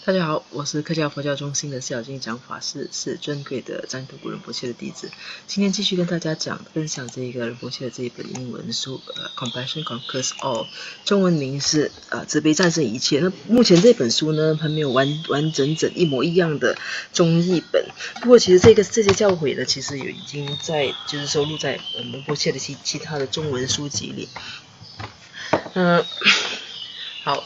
大家好，我是客家佛教中心的孝经讲法师，是尊贵的占土古仁波切的弟子。今天继续跟大家分享这个仁波切的这一本英文书，Compassion Conquers All， 中文名是慈悲战胜一切。那目前这本书呢，还没有完整一模一样的中译本。不过其实这些教诲呢，其实已经就是收录在仁波切的其他的中文书籍里。好。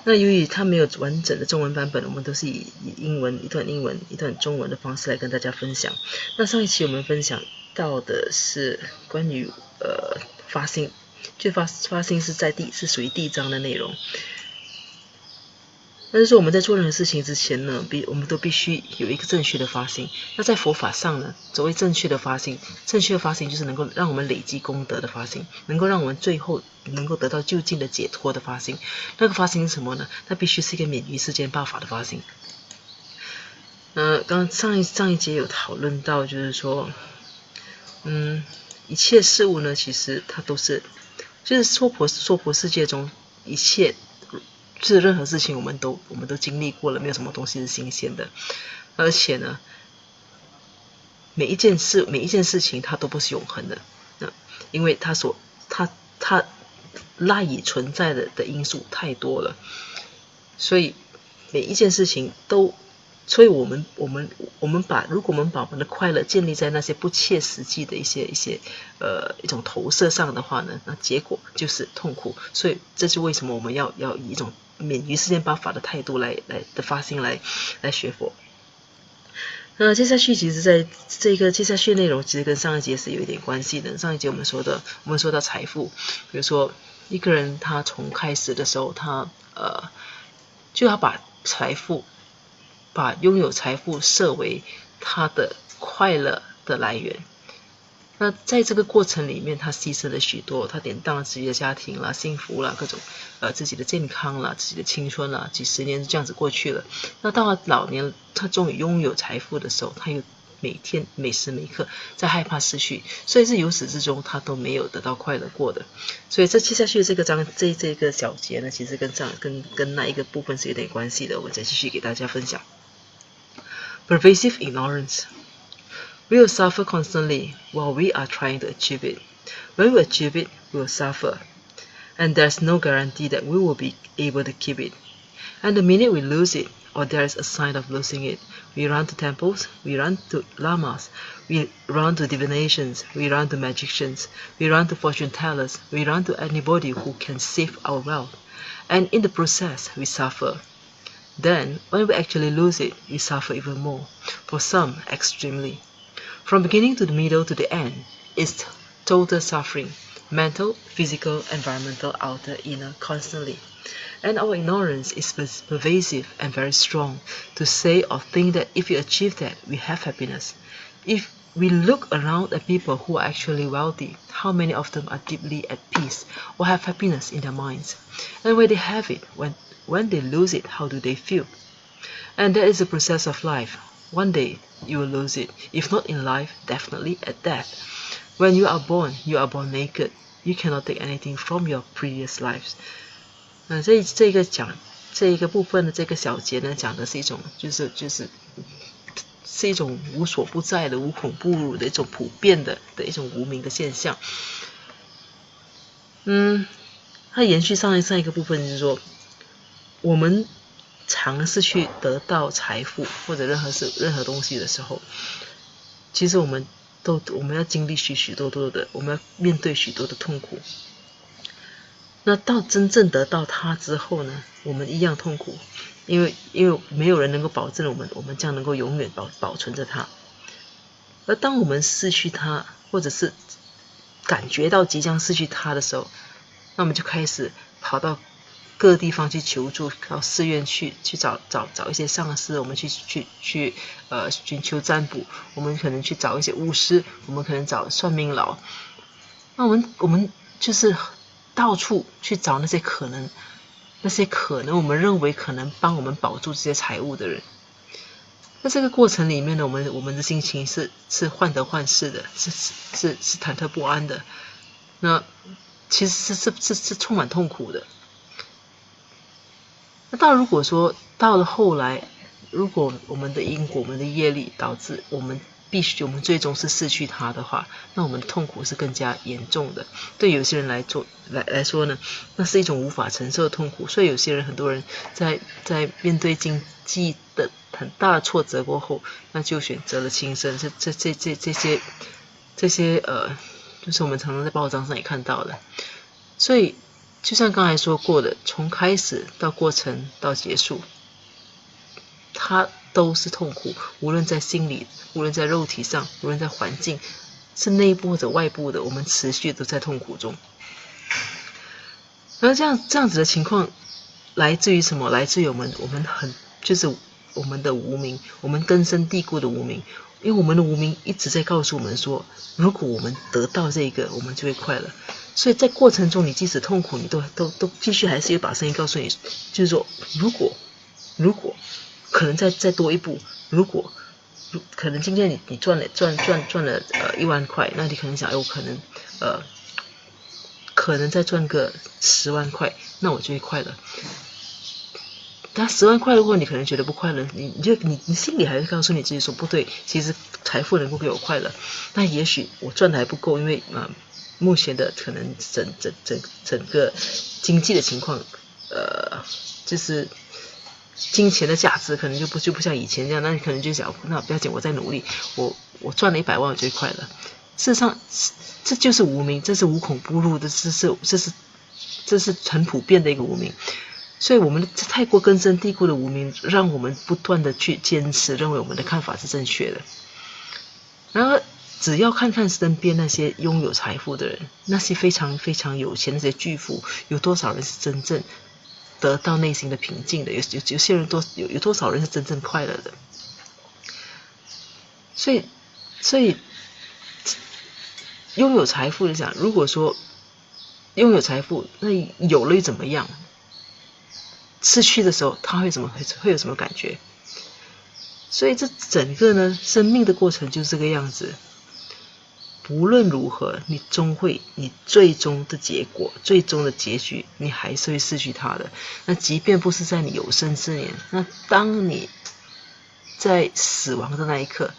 那由于它没有完整的中文版本，我们都是以一段英文一段中文的方式来跟大家分享。那上一期我们分享到的是关于发心，就发心是属于第一章的内容。但是说我们在做任何事情之前呢，我们都必须有一个正确的发心。那在佛法上呢，所谓正确的发心就是能够让我们累积功德的发心，能够让我们最后能够得到究竟的解脱的发心。那个发心是什么呢？它必须是一个免于世间报法的发心。刚上一节有讨论到，就是说，一切事物呢，其实它都是，就是娑婆世界中一切。就是任何事情我们都经历过了，没有什么东西是新鲜的。而且呢，每一件事情它都不是永恒的，因为它赖以存在的因素太多了，所以每一件事情都，所以如果我们把我们的快乐建立在那些不切实际的一种投射上的话呢，那结果就是痛苦。所以这是为什么我们要以一种免于世间报法的态度的发心来学佛。接下去其实在接下去内容其实跟上一节是有一点关系的。上一节我们说到财富，比如说一个人他从开始的时候就要把拥有财富设为他的快乐的来源。那在这个过程里面，他牺牲了许多，他典当了自己的家庭啦、幸福啦、各种自己的健康啦、自己的青春啦，几十年这样子过去了。那到了老年，他终于拥有财富的时候，他又每天每时每刻在害怕失去，所以是由始至终他都没有得到快乐过的。所以这接下去这个小节呢，其实跟那一个部分是有点关系的，我再继续给大家分享。Pervasive ignorance.We will suffer constantly while we are trying to achieve it. When we achieve it, we will suffer. And there's no guarantee that we will be able to keep it. And the minute we lose it, or there is a sign of losing it, we run to temples, we run to lamas, we run to divinations, we run to magicians, we run to fortune tellers, we run to anybody who can save our wealth. And in the process, we suffer.Then, when we actually lose it, we suffer even more, for some extremely.From beginning to the middle to the end is total suffering, mental, physical, environmental, outer, inner, constantly. And our ignorance is pervasive and very strong to say or think that if we achieve that, we have happiness. If we look around at people who are actually wealthy, how many of them are deeply at peace or have happiness in their minds? And when they have it, when they lose it, how do they feel? And that is the process of life.One day, you will lose it. If not in life, definitely at death. When you are born naked. You cannot take anything from your previous lives. 这一个部分的这个小节呢，讲的是一种是一种无所不在的、无孔不入的一种普遍的一种无明的现象。它延续上一个部分，就是说我们尝试去得到财富或者任何东西的时候，其实我们要经历许多的，我们要面对许多的痛苦。那到真正得到它之后呢，我们一样痛苦，因为没有人能够保证我们将能够永远保存着它。而当我们失去它，或者是感觉到即将失去它的时候，那我们就开始跑到各地方去求助，到寺院去找一些上师，我们去寻求占卜，我们可能去找一些巫师，我们可能找算命佬。那我们就是到处去找那些可能我们认为可能帮我们保住这些财物的人。那这个过程里面呢，我们的心情是患得患失的，是忐忑不安的。那其实是充满痛苦的。那当然，如果说到了后来，如果我们的因果、我们的业力导致我们最终是失去它的话，那我们的痛苦是更加严重的。对有些人来说呢，那是一种无法承受的痛苦。所以有些人，很多人在面对经济的很大的挫折过后，那就选择了轻生。这些就是我们常常在报章上也看到的。所以就像刚才说过的，从开始到过程到结束，它都是痛苦，无论在心理，无论在肉体上，无论在环境，是内部或者外部的，我们持续都在痛苦中。然后这样子的情况来自于什么？来自于我们就是我们的无明，我们根深蒂固的无明。因为我们的无明一直在告诉我们说，如果我们得到这个，我们就会快乐。所以在过程中，你即使痛苦，你都继续还是有把声音告诉你，就是说，如果可能再多一步，可能今天你赚了1万块，那你可能想，我可能再赚个10万块，那我就会快乐。但10万块的话，你可能觉得不快乐，你心里还是告诉你自己说不对，其实财富能够给我快乐，那也许我赚的还不够，因为目前的可能整个经济的情况，就是金钱的价值可能就不像以前这样，那你可能就想，那不要紧，我再努力，我赚了100万我就会快乐。事实上，这就是无明，这是无孔不入的，这是很普遍的一个无明。所以我们太过根深蒂固的无明，让我们不断的去坚持，认为我们的看法是正确的。然而，只要看看身边那些拥有财富的人，那些非常非常有钱的那些巨富，有多少人是真正得到内心的平静的？有些人有多少人是真正快乐的？所以拥有财富，就讲，如果说拥有财富，那有了又怎么样？失去的时候，他会有什么感觉？所以这整个呢，生命的过程就是这个样子。无论如何，你最终的结果，最终的结局，你还是会失去它的。那即便不是在你有生之年，那当你在死亡的那一刻，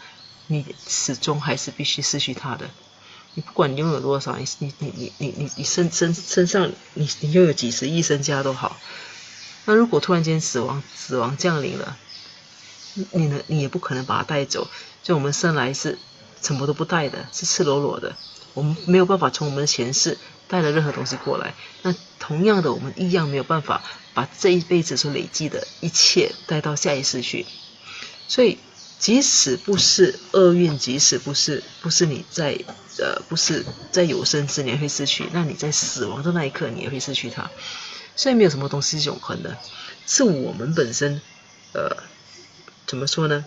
你始终还是必须失去它的。你不管你拥有多少，你身上你拥有几十亿身家都好。那如果突然间死亡降临了，你也不可能把它带走。就我们生来是什么都不带的，是赤裸裸的，我们没有办法从我们的前世带了任何东西过来。那同样的，我们一样没有办法把这一辈子所累积的一切带到下一世去。所以即使不是厄运，即使不是你不是在有生之年会失去，那你在死亡的那一刻你也会失去它。所以没有什么东西是永恒的，是我们本身怎么说呢？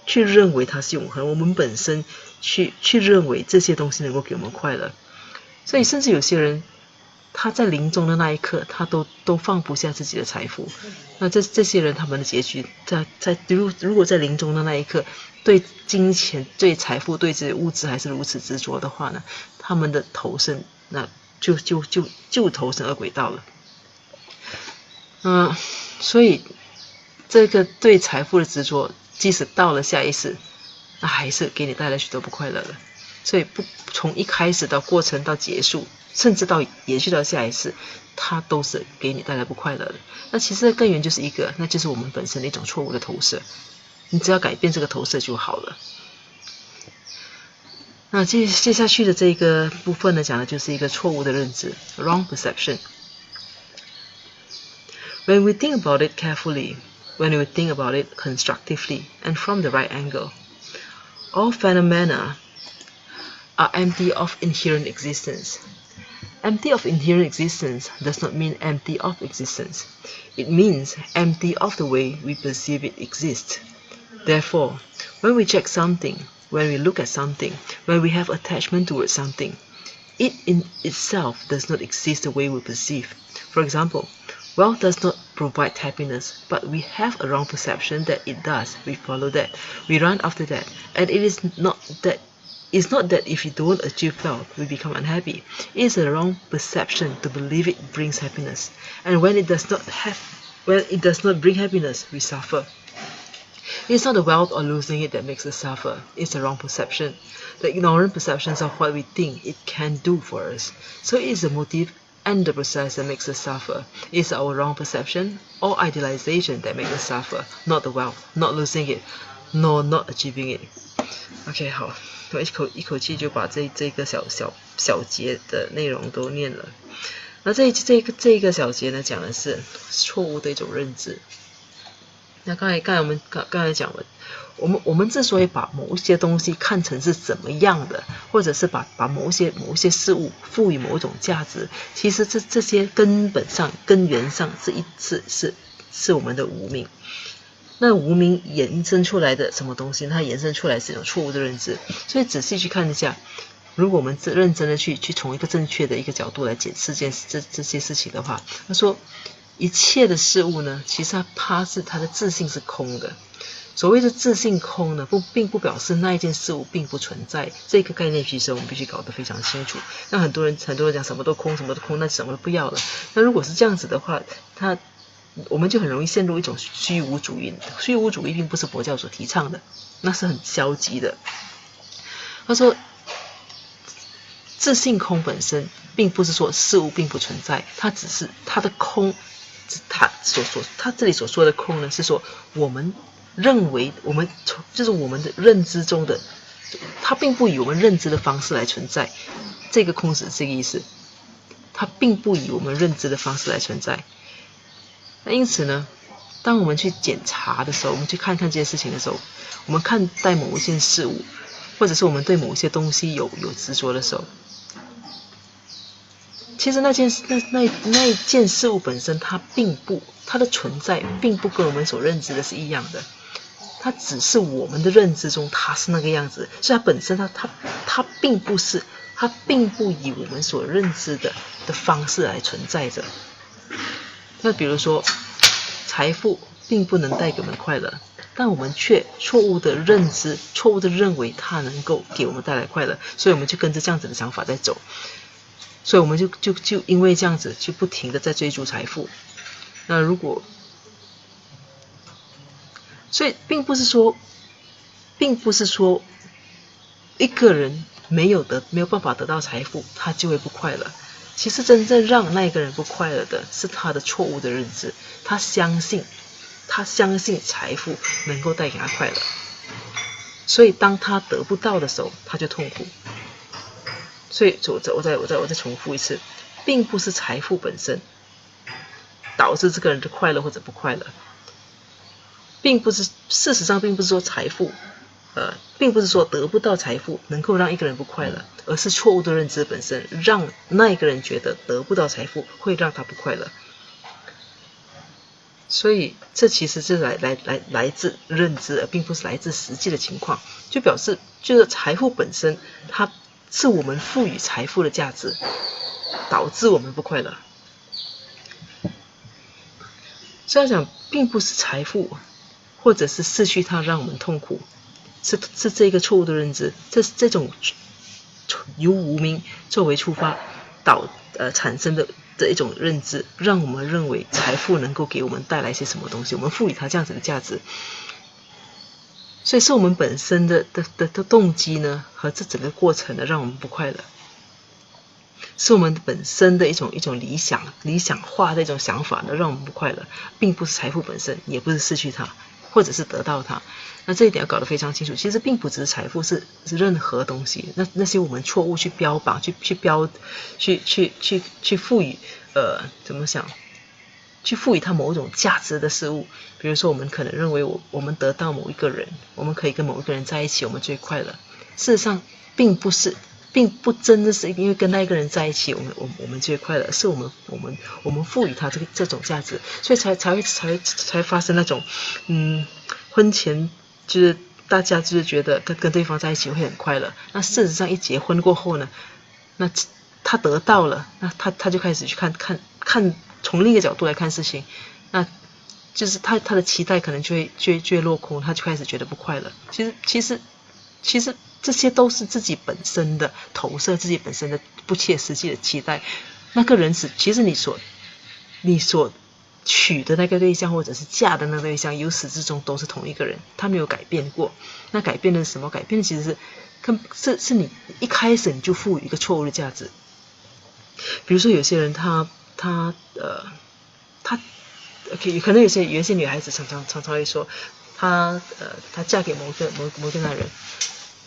去认为它是永恒，我们本身去认为这些东西能够给我们快乐。所以甚至有些人他在临终的那一刻，他都放不下自己的财富。那这些人他们的结局，如果在临终的那一刻对金钱、对财富、对这些物质还是如此执着的话呢，他们的投生那就投生恶鬼道了。所以这个对财富的执着，即使到了下一世，那还是给你带来许多不快乐的。所以从一开始到过程到结束，甚至到延续到下一世，它都是给你带来不快乐的。那其实根源就是一个，那就是我们本身的一种错误的投射。你只要改变这个投射就好了。那接下去的这个部分呢，讲的就是一个错误的认知 （wrong perception）。When we think about it carefully, when we think about it constructively and from the right angle, all phenomena are empty of inherent existence. Empty of inherent existence does not mean empty of existence. It means empty of the way we perceive it exists. Therefore, when we check something, when we look at something, when we have attachment towards something, it in itself does not exist the way we perceive. For example, wealth does not provide happiness, but we have a wrong perception that it does. We follow that. We run after that. And it's not that if you don't achieve wealth, we become unhappy. It is a wrong perception to believe it brings happiness. And when it does not have When it does not bring happiness, we suffer. It's not the wealth or losing it that makes us suffer. It's the wrong perception. The ignorant perceptions of what we think it can do for us. So it is the motive and the process that makes us suffer. It's our wrong perception or idealization that makes us suffer, not the wealth, not losing it, nor not achieving it. OK， 好，我一口气就把这个小节的内容都念了。那这一个小节呢，讲的是错误的一种认知。那刚才我们讲了，我们之所以把某些东西看成是怎么样的，或者是把某些事物赋予某一种价值，其实这些根源上是我们的无明。那无明延伸出来的什么东西？它延伸出来是一种错误的认知。所以仔细去看一下，如果我们认真的去从一个正确的一个角度来解释这些事情的话，他说一切的事物呢，其实它的自性是空的。所谓的自性空呢，并不表示那一件事物并不存在。这个概念其实我们必须搞得非常清楚。那很多人讲什么都空，什么都空，那什么都不要了。那如果是这样子的话，我们就很容易陷入一种虚无主义。虚无主义并不是佛教所提倡的，那是很消极的。他说，自性空本身并不是说事物并不存在，它只是它的空。他这里所说的空呢，是说我们认为就是我们的认知中的，它并不以我们认知的方式来存在。这个空是这个意思，它并不以我们认知的方式来存在。那因此呢，当我们去检查的时候，我们去看看这些事情的时候，我们看待某一件事物，或者是我们对某些东西有执着的时候，其实那一件事物本身，它的存在并不跟我们所认知的是一样的，它只是我们的认知中它是那个样子，所以它本身它并不以我们所认知的方式来存在着。那比如说，财富并不能带给我们快乐，但我们却错误的认为它能够给我们带来快乐，所以我们就跟着这样子的想法在走。所以我们就因为这样子，就不停的在追逐财富。那所以并不是说一个人没有办法得到财富，他就会不快乐。其实真正让那个人不快乐的是他的错误的认知，他相信财富能够带给他快乐，所以当他得不到的时候，他就痛苦。所以我再重复一次，并不是财富本身导致这个人的快乐或者不快乐，事实上并不是说财富并不是说得不到财富能够让一个人不快乐，而是错误的认知本身让那一个人觉得得不到财富会让他不快乐。所以这其实是来自认知，而并不是来自实际的情况，就表示就是财富本身它是我们赋予财富的价值导致我们不快乐。所以讲并不是财富或者是失去它让我们痛苦，是这个错误的认知，这种由无明作为出发产生的一种认知，让我们认为财富能够给我们带来些什么东西，我们赋予它这样子的价值。所以是我们本身的动机呢，和这整个过程呢，让我们不快乐。是我们本身的一种理想化的一种想法呢，让我们不快乐，并不是财富本身，也不是失去它，或者是得到它。那这一点要搞得非常清楚，其实并不只是财富，是任何东西。那些我们错误去标榜、去赋予怎么想？去赋予它某种价值的事物，比如说我们可能认为我们得到某一个人，我们可以跟某一个人在一起，我们最快乐。事实上并不真的是因为跟那一个人在一起我们最快乐，是我们赋予他这种价值，所以才发生那种婚前就是大家就是觉得跟对方在一起会很快乐，那事实上一结婚过后呢，那他得到了，那他就开始去看从另一个角度来看事情，那就是他的期待可能就会落空，他就开始觉得不快乐。其实这些都是自己本身的投射，自己本身的不切实际的期待。那个人其实你所娶的那个对象或者是嫁的那个对象，由始至终都是同一个人，他没有改变过。那改变的是什么？改变的其实是你一开始你就赋予一个错误的价值。比如说有些人他OK， 可能有些女孩子常常会说，她嫁给某个男人，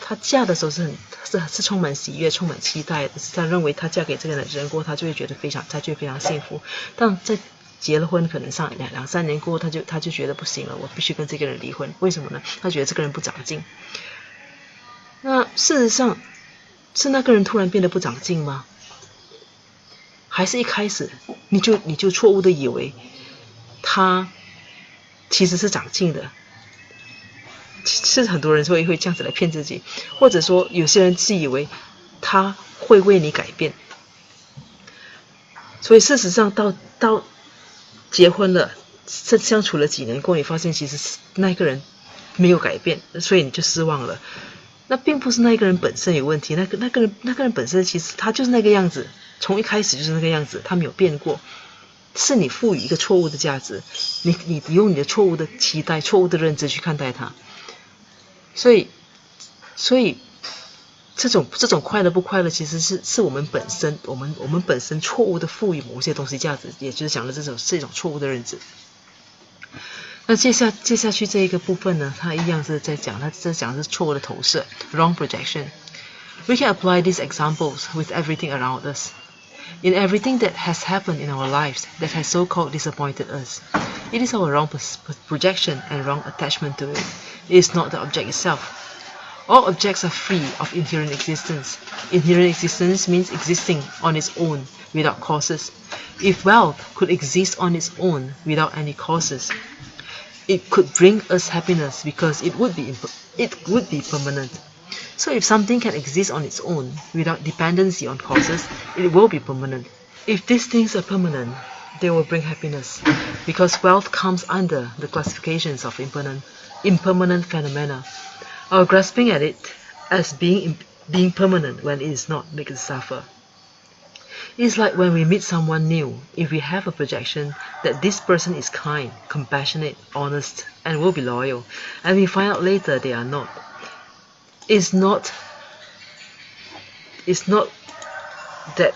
她嫁的时候是充满喜悦、充满期待的，她认为她嫁给这个男人过后，她就会觉得非常幸福。但在结了婚可能上两三年过后，她就觉得不行了，我必须跟这个人离婚。为什么呢？她觉得这个人不长进。那事实上是那个人突然变得不长进吗？还是一开始你就错误的以为他其实是长进的？是很多人会这样子来骗自己，或者说有些人自以为他会为你改变，所以事实上到结婚了，相处了几年过后，你发现其实那个人没有改变，所以你就失望了。那并不是那个人本身有问题，那个人本身其实他就是那个样子，从一开始就是那个样子，他没有变过。是你赋予一个错误的价值，你用你的错误的期待、错误的认知去看待它，所以这种快乐不快乐，其实是我们本身本身错误的赋予某些东西价值，也就是讲的这种错误的认知。那接下去这一个部分呢，它一样是在讲，它这讲的是错误的投射 （wrong projection）。We can apply these examples with everything around us. In everything that has happened in our lives that has so-called disappointed us, it is our wrong projection and wrong attachment to it. It is not the object itself. All objects are free of inherent existence. Inherent existence means existing on its own without causes. If wealth could exist on its own without any causes, it could bring us happiness because it would be permanent. So if something can exist on its own without dependency on causes, it will be permanent. If these things are permanent, they will bring happiness, because wealth comes under the classifications of impermanent phenomena. Our grasping at it as being permanent when it is not makes us suffer. It's like when we meet someone new, if we have a projection that this person is kind, compassionate, honest, and will be loyal, and we find out later they are not. It's not that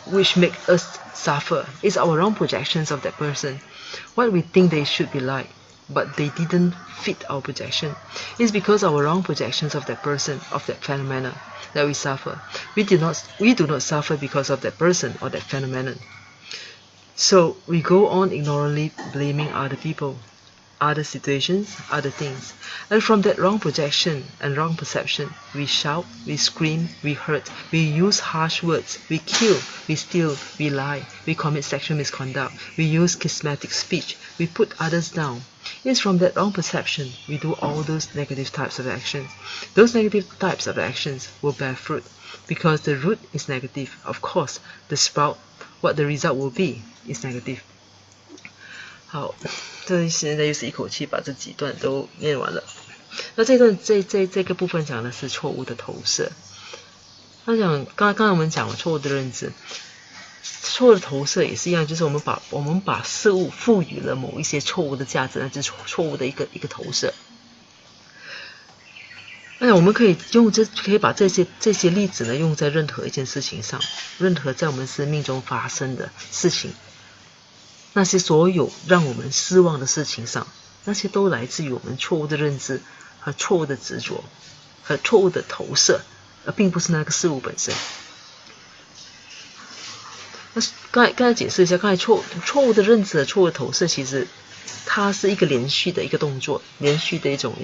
which make us suffer. It's our own projections of that person, what we think they should be like, but they didn't fit our projection. It's because our wrong projections of that person, of that phenomenon, that we suffer. We do not suffer because of that person or that phenomenon. So we go on ignorantly blaming other people, other situations, other things. And from that wrong projection and wrong perception, we shout, we scream, we hurt, we use harsh words, we kill, we steal, we lie, we commit sexual misconduct, we use charismatic speech, we put others down. It's from that wrong perception we do all those negative types of actions. Those negative types of actions will bear fruit, because the root is negative. Of course, the sprout, what the result will be, is negative. 好，这现在又是一口气把这几段都念完了。那这个部分讲的是错误的投射。那讲刚才我们讲了错误的认知，错误的投射也是一样，就是我们把事物赋予了某一些错误的价值，那就是错误的一个投射。那我们可以把这些例子呢用在任何一件事情上，任何在我们生命中发生的事情。那些所有让我们失望的事情上，那些都来自于我们错误的认知和错误的执着和错误的投射，而并不是那个事物本身。那刚才解释一下，刚才错误的认知和错误的投射，其实它是一个连续的一个动作，连续的一种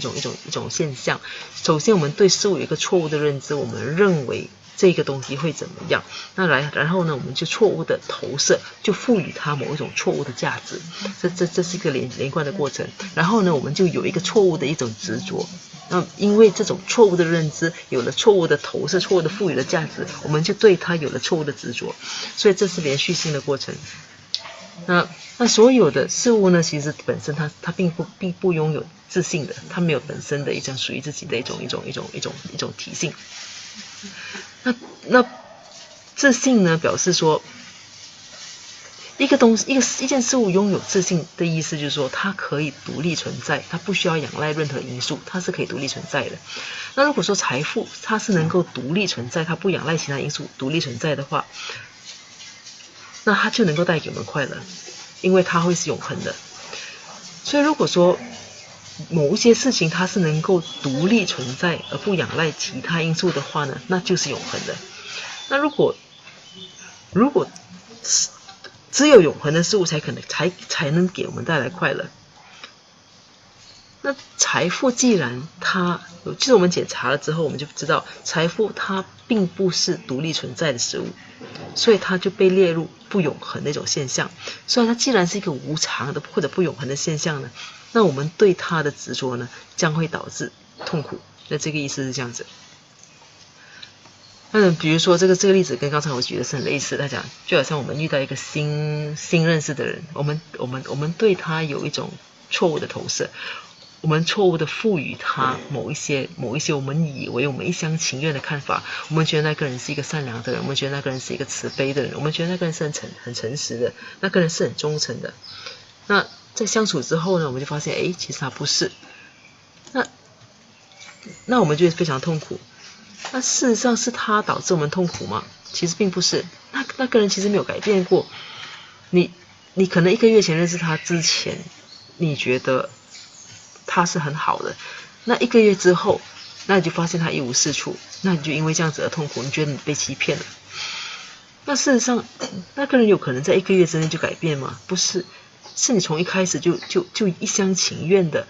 现象。首先，我们对事物有一个错误的认知，我们认为这个东西会怎么样？然后呢，我们就错误的投射，就赋予它某一种错误的价值。这是一个连贯的过程。然后呢，我们就有一个错误的一种执着。那因为这种错误的认知，有了错误的投射，错误的赋予的价值，我们就对它有了错误的执着。所以这是连续性的过程。那所有的事物呢，其实本身它并不拥有自性的，它没有本身的一种属于自己的一种体性。那自性呢，表示说，一件事物拥有自性的意思就是说，它可以独立存在，它不需要仰赖任何因素，它是可以独立存在的。那如果说财富它是能够独立存在，它不仰赖其他因素独立存在的话，那它就能够带给我们快乐，因为它会是永恒的。所以如果说某一些事情它是能够独立存在而不仰赖其他因素的话呢，那就是永恒的。那如果只有永恒的事物才能给我们带来快乐，那财富既然就是我们检查了之后，我们就知道财富它并不是独立存在的事物，所以它就被列入不永恒的一种现象。所以它既然是一个无常的或者不永恒的现象呢，那我们对它的执着呢，将会导致痛苦。那这个意思是这样子。比如说这个例子跟刚才我举的是很类似，他讲就好像我们遇到一个新认识的人，我们对他有一种错误的投射，我们错误的赋予他某一些我们以为我们一厢情愿的看法，我们觉得那个人是一个善良的人，我们觉得那个人是一个慈悲的人，我们觉得那个人是很诚实的，那个人是很忠诚的。那在相处之后呢，我们就发现其实他不是，那我们就会非常痛苦。那事实上是他导致我们痛苦吗？其实并不是，那个人其实没有改变过。你可能1个月前认识他之前，你觉得他是很好的，那1个月之后，那你就发现他一无是处，那你就因为这样子而痛苦，你觉得你被欺骗了。那事实上，那个人有可能在1个月之内就改变吗？不是，是你从一开始就一厢情愿的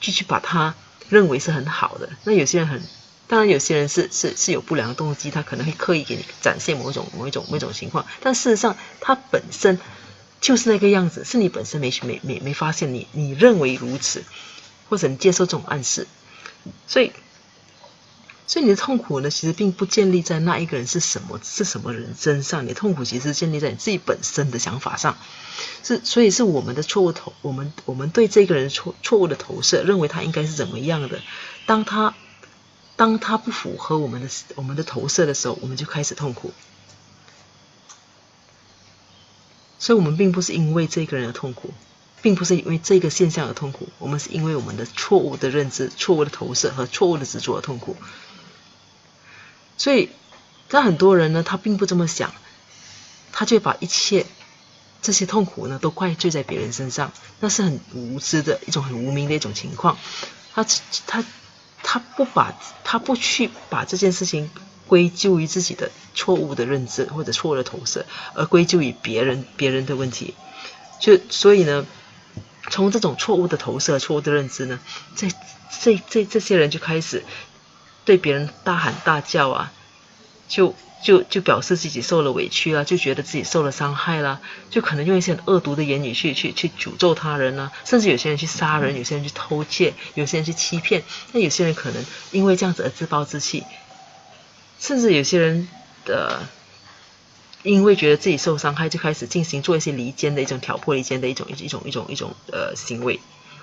去把他认为是很好的。那有些人当然有些人是有不良动机，他可能会刻意给你展现某一种情况，但事实上他本身就是那个样子，是你本身没发现，你认为如此，或者你接受这种暗示，所以你的痛苦呢，其实并不建立在那一个人是什么人身上，你的痛苦其实是建立在你自己本身的想法上，所以是我们的错误我们对这个人错误的投射，认为他应该是怎么样的，当他不符合我们的投射的时候，我们就开始痛苦。所以我们并不是因为这个人而痛苦，并不是因为这个现象而痛苦，我们是因为我们的错误的认知、错误的投射和错误的执着而痛苦。所以但很多人呢，他并不这么想，他就把一切这些痛苦呢都怪罪在别人身上，那是很无知的一种很无明的一种情况。他不去把这件事情归咎于自己的错误的认知或者错误的投射，而归咎于别人的问题。所以呢，从这种错误的投射、错误的认知呢，这些人就开始对别人大喊大叫啊，就表示自己受了委屈啦，就觉得自己受了伤害啦，就可能用一些很恶毒的言语去诅咒他人啦，甚至有些人去杀人，有些人去偷窃，有些人去欺骗，那有些人可能因为这样子而自暴自弃，甚至有些人因为觉得自己受伤害，就开始做一些离间的一种挑拨离间的一种行为，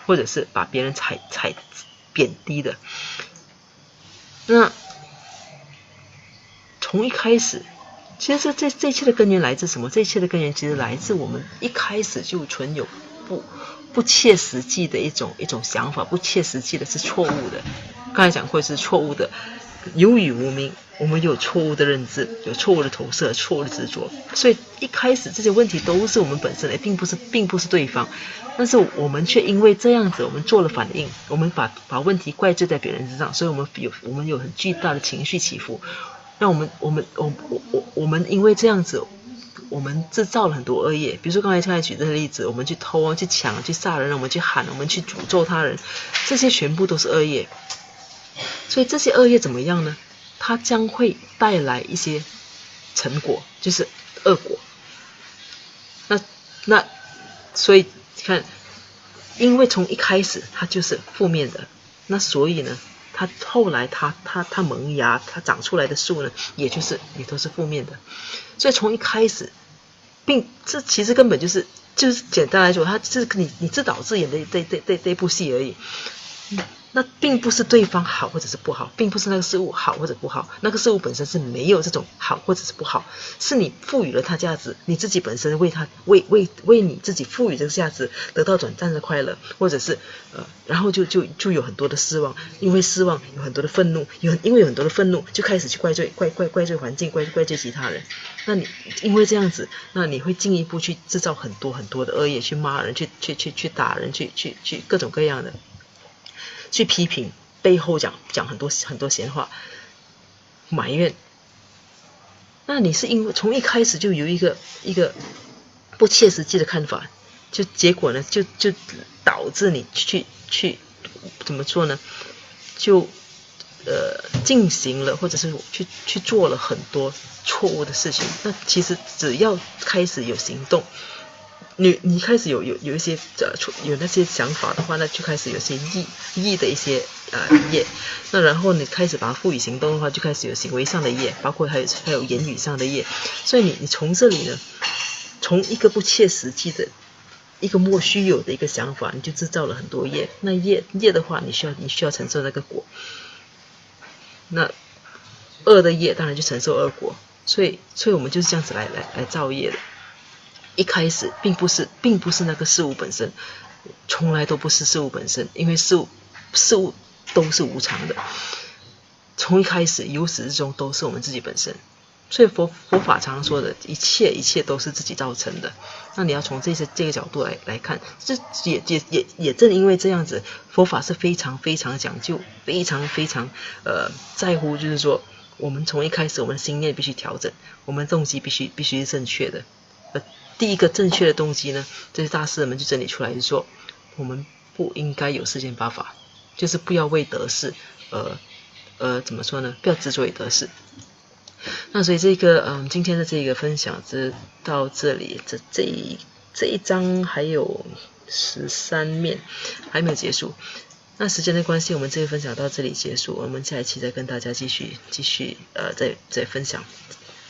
或者是把别人踩贬低的。那从一开始，其实这一切的根源来自什么？这一切的根源其实来自我们一开始就存有不切实际的一种想法，不切实际的是错误的。刚才讲过是错误的，由于无明，我们有错误的认知，有错误的投射，错误的执着，所以一开始这些问题都是我们本身的，并不是对方。但是我们却因为这样子，我们做了反应，我们把问题怪罪在别人身上，所以我们有很巨大的情绪起伏。那我们因为这样子，我们制造了很多恶业。比如说刚才举这个例子，我们去偷、去抢、去杀人，我们去喊、我们去诅咒他人，这些全部都是恶业。所以这些恶业怎么样呢？它将会带来一些成果，就是恶果。那所以看，因为从一开始它就是负面的，那所以呢，它后来它萌芽，它长出来的树呢，也都是负面的。所以从一开始，这其实根本就是简单来说，它是你自导自演的这部戏而已。那并不是对方好或者是不好，并不是那个事物好或者不好，那个事物本身是没有这种好或者是不好，是你赋予了它价值，你自己本身为你自己赋予这个价值得到短暂的快乐，或者是然后就有很多的失望，因为失望有很多的愤怒，因为有很多的愤怒就开始去怪罪环境，怪罪其他人。那你因为这样子，那你会进一步去制造很多的恶业，去骂人，去打人，去各种各样的，去批评，背后讲很多闲话，埋怨。那你是因为从一开始就有一个不切实际的看法，就结果呢就导致你去怎么说呢？就进行了或者是去做了很多错误的事情。那其实只要开始有行动，你开始有一些有那些想法的话，那就开始有些意的一些业。那然后你开始把它赋予行动的话，就开始有行为上的业，包括还有言语上的业。所以你从这里呢，从一个不切实际的一个莫须有的一个想法，你就制造了很多业。那业的话，你需要承受那个果。那恶的业当然就承受恶果。所以我们就是这样子来造业的。一开始并不是那个事物本身，从来都不是事物本身，因为事物都是无常的。从一开始由始至终都是我们自己本身。所以佛法常说的一切都是自己造成的。那你要从这个角度来看，这也正因为这样子，佛法是非常讲究，非常在乎，就是说我们从一开始我们的心念必须调整，我们的动机必须是正确的。第一个正确的动机呢，这些大师们就整理出来，就是说我们不应该有世间八法，就是不要为得失怎么说呢？不要执着于得失。那所以这个今天的这个分享到这里，这一章还有13面还没有结束。那时间的关系，我们这个分享到这里结束，我们下一期再跟大家继续再分享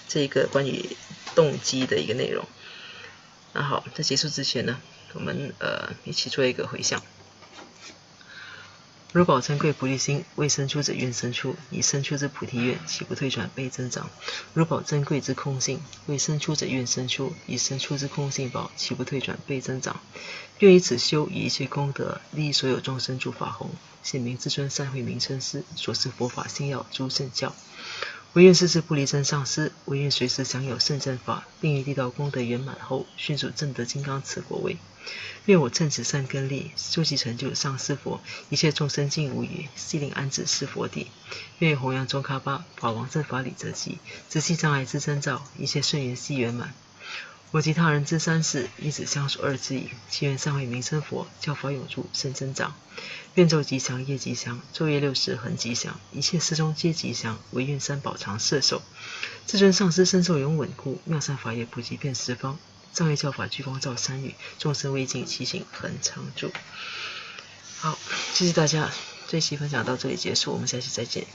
这个关于动机的一个内容。那好，在结束之前呢，我们一起做一个回向。如宝珍贵菩提心，未生出者愿生出，已生出之菩提愿，岂不退转倍增长？如宝珍贵之空性，未生出者愿生出，已生出之空性宝，岂不退转倍增长？愿以此修，以一切功德，利益所有众生诸法弘，显明至尊善慧名称师，所示佛法心要诸圣教。唯愿世世不离真上师，唯愿随时享有圣正法，并于地道功德圆满后，迅速证得金刚持果位。愿我趁此善根力，修习成就上师佛，一切众生尽无余，悉令安置是佛地。愿弘扬中喀巴法王正法理则集，直系障碍之征兆，一切顺缘悉圆满。我及他人之三世，一子相属二之矣。祈愿善慧名称佛，教法永驻，甚增长。愿昼吉祥，夜吉祥，昼夜60恒吉祥，一切事中皆吉祥。唯愿三宝常摄受，至尊上师身受永稳固，妙善法业普及遍十方。藏业教法聚光照三宇，众生未尽其行恒常住。好，谢谢大家，这一期分享到这里结束，我们下期再见。